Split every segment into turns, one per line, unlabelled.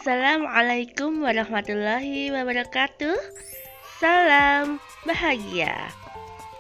Assalamualaikum warahmatullahi wabarakatuh. Salam bahagia.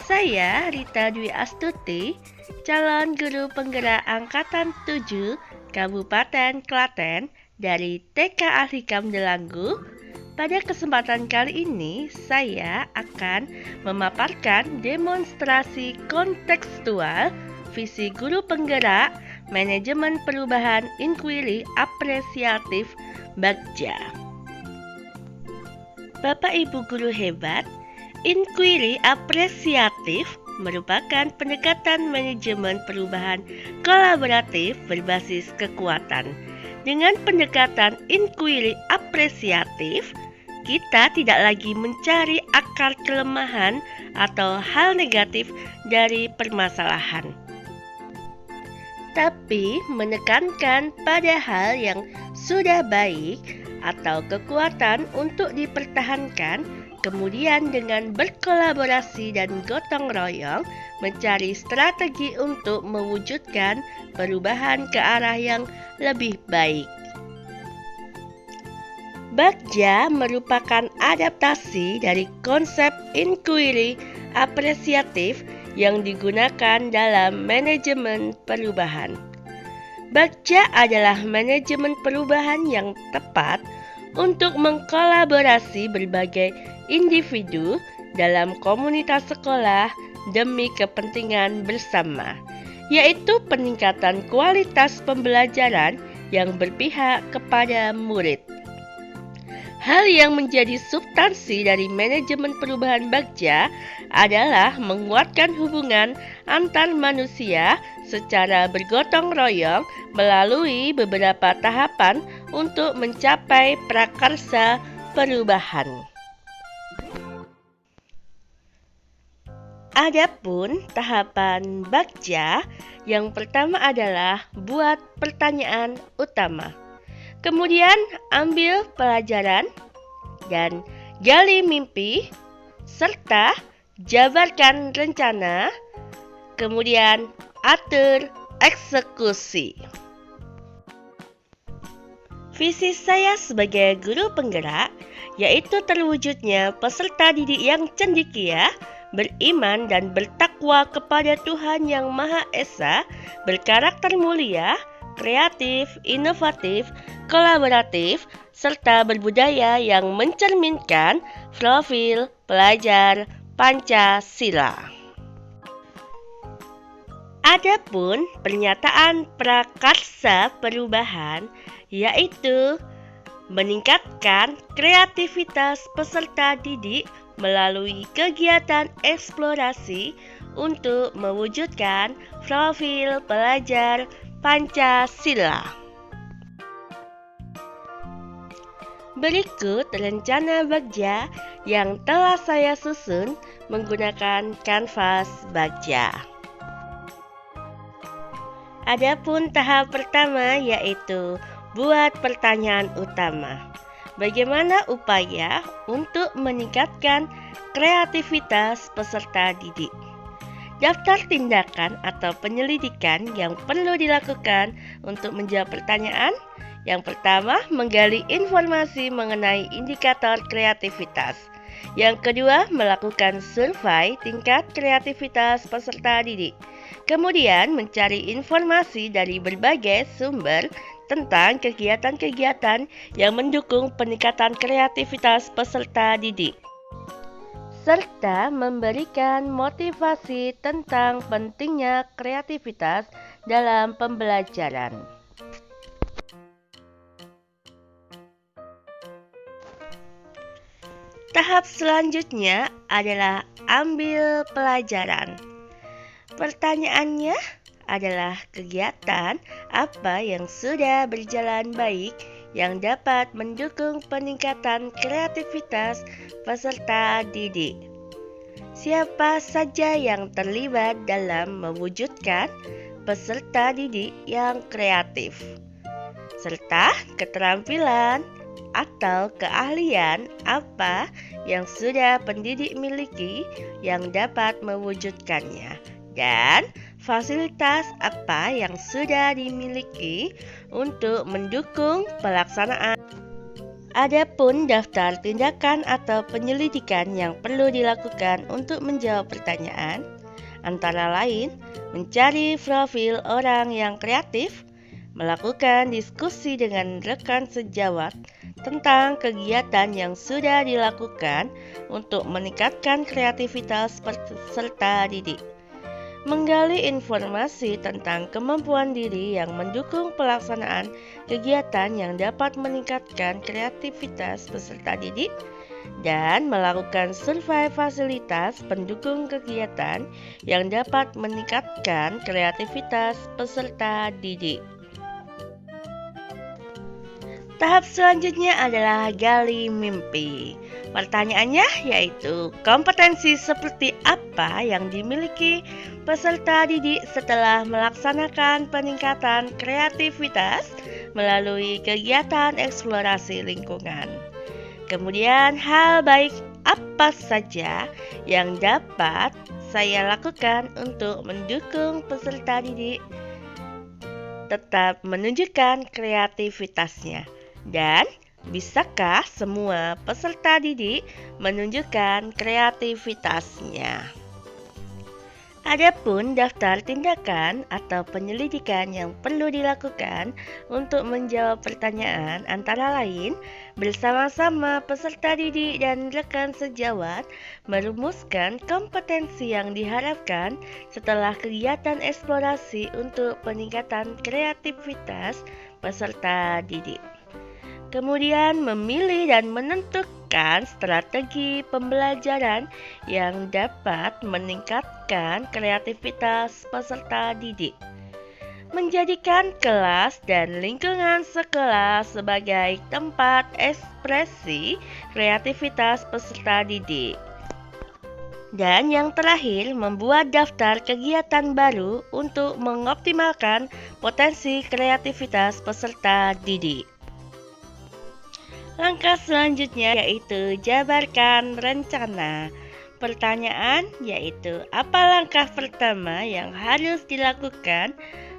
Saya Rita Dwi Astuti, calon guru penggerak Angkatan 7 Kabupaten Klaten dari TK Al-Hikam Delanggu. Pada kesempatan kali ini, saya akan memaparkan demonstrasi kontekstual visi guru penggerak Manajemen Perubahan Inquiry Apresiatif Bagja. Bapak Ibu guru hebat, inquiry apresiatif merupakan pendekatan manajemen perubahan kolaboratif berbasis kekuatan. Dengan pendekatan inquiry apresiatif, kita tidak lagi mencari akar kelemahan atau hal negatif dari permasalahan, tapi menekankan pada hal yang sudah baik atau kekuatan untuk dipertahankan, kemudian dengan berkolaborasi dan gotong royong mencari strategi untuk mewujudkan perubahan ke arah yang lebih baik. Bagja merupakan adaptasi dari konsep inquiry apresiatif yang digunakan dalam manajemen perubahan. Bagja adalah manajemen perubahan yang tepat untuk mengkolaborasi berbagai individu dalam komunitas sekolah demi kepentingan bersama, yaitu peningkatan kualitas pembelajaran yang berpihak kepada murid. Hal yang menjadi substansi dari manajemen perubahan Bagja adalah menguatkan hubungan antar manusia secara bergotong royong melalui beberapa tahapan untuk mencapai prakarsa perubahan. Adapun tahapan Bagja, yang pertama adalah buat pertanyaan utama. Kemudian ambil pelajaran dan gali mimpi, serta jabarkan rencana, kemudian atur eksekusi. Visi saya sebagai guru penggerak yaitu terwujudnya peserta didik yang cendekia, beriman dan bertakwa kepada Tuhan Yang Maha Esa, berkarakter mulia, kreatif, inovatif, kolaboratif, serta berbudaya yang mencerminkan profil pelajar Pancasila. Adapun pernyataan prakarsa perubahan yaitu meningkatkan kreativitas peserta didik melalui kegiatan eksplorasi untuk mewujudkan profil pelajar Pancasila. Berikut rencana Bagja yang telah saya susun menggunakan kanvas Bagja. Adapun tahap pertama yaitu buat pertanyaan utama. Bagaimana upaya untuk meningkatkan kreativitas peserta didik? Daftar tindakan atau penyelidikan yang perlu dilakukan untuk menjawab pertanyaan. Yang pertama, menggali informasi mengenai indikator kreativitas. Yang kedua, melakukan survei tingkat kreativitas peserta didik. Kemudian, mencari informasi dari berbagai sumber tentang kegiatan-kegiatan yang mendukung peningkatan kreativitas peserta didik, serta memberikan motivasi tentang pentingnya kreativitas dalam pembelajaran. Tahap selanjutnya adalah ambil pelajaran. Pertanyaannya adalah kegiatan apa yang sudah berjalan baik yang dapat mendukung peningkatan kreativitas peserta didik. Siapa saja yang terlibat dalam mewujudkan peserta didik yang kreatif, serta keterampilan atau keahlian apa yang sudah pendidik miliki yang dapat mewujudkannya, dan fasilitas apa yang sudah dimiliki untuk mendukung pelaksanaan Adapun daftar tindakan atau penyelidikan yang perlu dilakukan untuk menjawab pertanyaan, antara lain mencari profil orang yang kreatif, melakukan diskusi dengan rekan sejawat tentang kegiatan yang sudah dilakukan untuk meningkatkan kreativitas peserta didik, menggali informasi tentang kemampuan diri yang mendukung pelaksanaan kegiatan yang dapat meningkatkan kreativitas peserta didik, dan melakukan survei fasilitas pendukung kegiatan yang dapat meningkatkan kreativitas peserta didik. Tahap selanjutnya adalah gali mimpi. Pertanyaannya yaitu kompetensi seperti apa yang dimiliki peserta didik setelah melaksanakan peningkatan kreativitas melalui kegiatan eksplorasi lingkungan. Kemudian hal baik apa saja yang dapat saya lakukan untuk mendukung peserta didik tetap menunjukkan kreativitasnya. Dan bisakah semua peserta didik menunjukkan kreativitasnya? Adapun daftar tindakan atau penyelidikan yang perlu dilakukan untuk menjawab pertanyaan antara lain bersama-sama peserta didik dan rekan sejawat merumuskan kompetensi yang diharapkan setelah kegiatan eksplorasi untuk peningkatan kreativitas peserta didik. Kemudian memilih dan menentukan strategi pembelajaran yang dapat meningkatkan kreativitas peserta didik. Menjadikan kelas dan lingkungan sekolah sebagai tempat ekspresi kreativitas peserta didik. Dan yang terakhir, membuat daftar kegiatan baru untuk mengoptimalkan potensi kreativitas peserta didik. Langkah selanjutnya yaitu jabarkan rencana. Pertanyaan yaitu apa langkah pertama yang harus dilakukan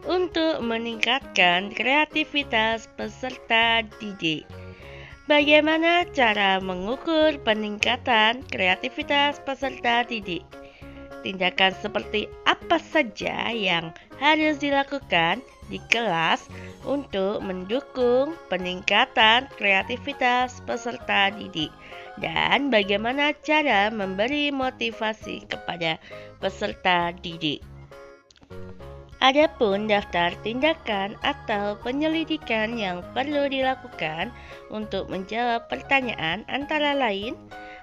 untuk meningkatkan kreativitas peserta didik? Bagaimana cara mengukur peningkatan kreativitas peserta didik? Tindakan seperti apa saja yang harus dilakukan di kelas untuk mendukung peningkatan kreativitas peserta didik, dan bagaimana cara memberi motivasi kepada peserta didik. Adapun daftar tindakan atau penyelidikan yang perlu dilakukan untuk menjawab pertanyaan antara lain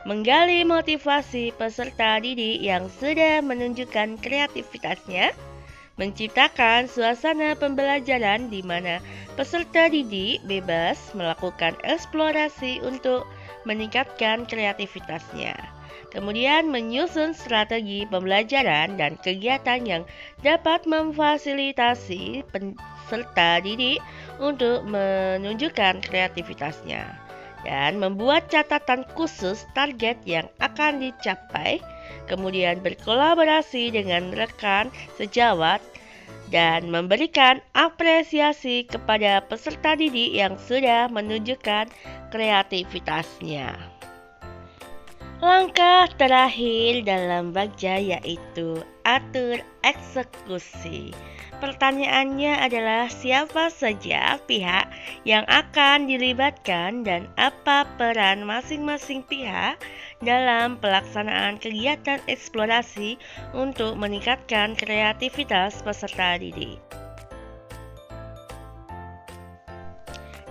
menggali motivasi peserta didik yang sudah menunjukkan kreativitasnya, menciptakan suasana pembelajaran di mana peserta didik bebas melakukan eksplorasi untuk meningkatkan kreativitasnya. Kemudian menyusun strategi pembelajaran dan kegiatan yang dapat memfasilitasi peserta didik untuk menunjukkan kreativitasnya. Dan membuat catatan khusus target yang akan dicapai, kemudian berkolaborasi dengan rekan sejawat, dan memberikan apresiasi kepada peserta didik yang sudah menunjukkan kreativitasnya. Langkah terakhir dalam bagja yaitu atur eksekusi. Pertanyaannya adalah siapa saja pihak yang akan dilibatkan dan apa peran masing-masing pihak dalam pelaksanaan kegiatan eksplorasi untuk meningkatkan kreativitas peserta didik.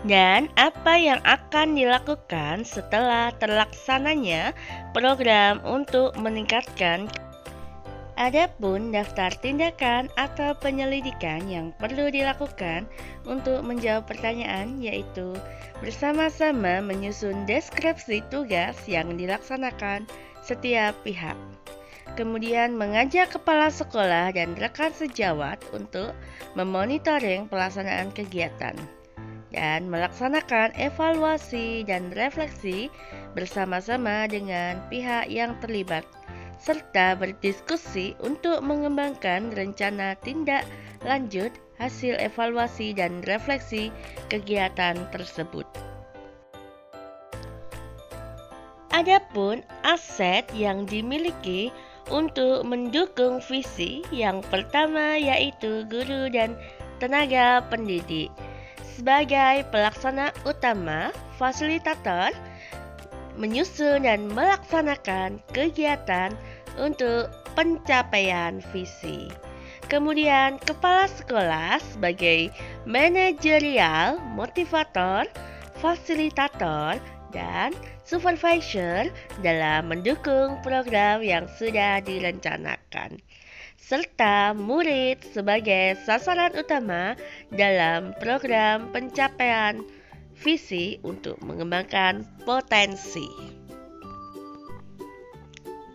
Dan apa yang akan dilakukan setelah terlaksananya program untuk meningkatkan. Adapun daftar tindakan atau penyelidikan yang perlu dilakukan untuk menjawab pertanyaan yaitu bersama-sama menyusun deskripsi tugas yang dilaksanakan setiap pihak. Kemudian mengajak kepala sekolah dan rekan sejawat untuk memonitoring pelaksanaan kegiatan dan melaksanakan evaluasi dan refleksi bersama-sama dengan pihak yang terlibat, serta berdiskusi untuk mengembangkan rencana tindak lanjut hasil evaluasi dan refleksi kegiatan tersebut. Adapun aset yang dimiliki untuk mendukung visi yang pertama yaitu guru dan tenaga pendidik. Sebagai pelaksana utama, fasilitator menyusun dan melaksanakan kegiatan untuk pencapaian visi. Kemudian kepala sekolah sebagai manajerial, motivator, fasilitator, dan supervisor dalam mendukung program yang sudah direncanakan, serta murid sebagai sasaran utama dalam program pencapaian visi untuk mengembangkan potensi.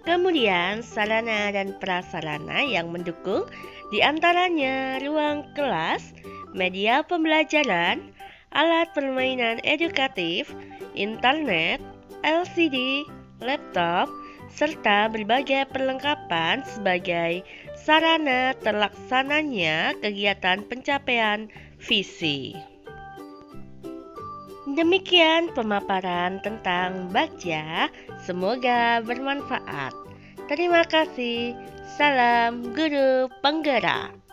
Kemudian sarana dan prasarana yang mendukung diantaranya ruang kelas, media pembelajaran, alat permainan edukatif, internet, LCD, laptop, serta berbagai perlengkapan sebagai sarana terlaksananya kegiatan pencapaian visi. Demikian pemaparan tentang Bagja, semoga bermanfaat. Terima kasih. Salam Guru Penggerak.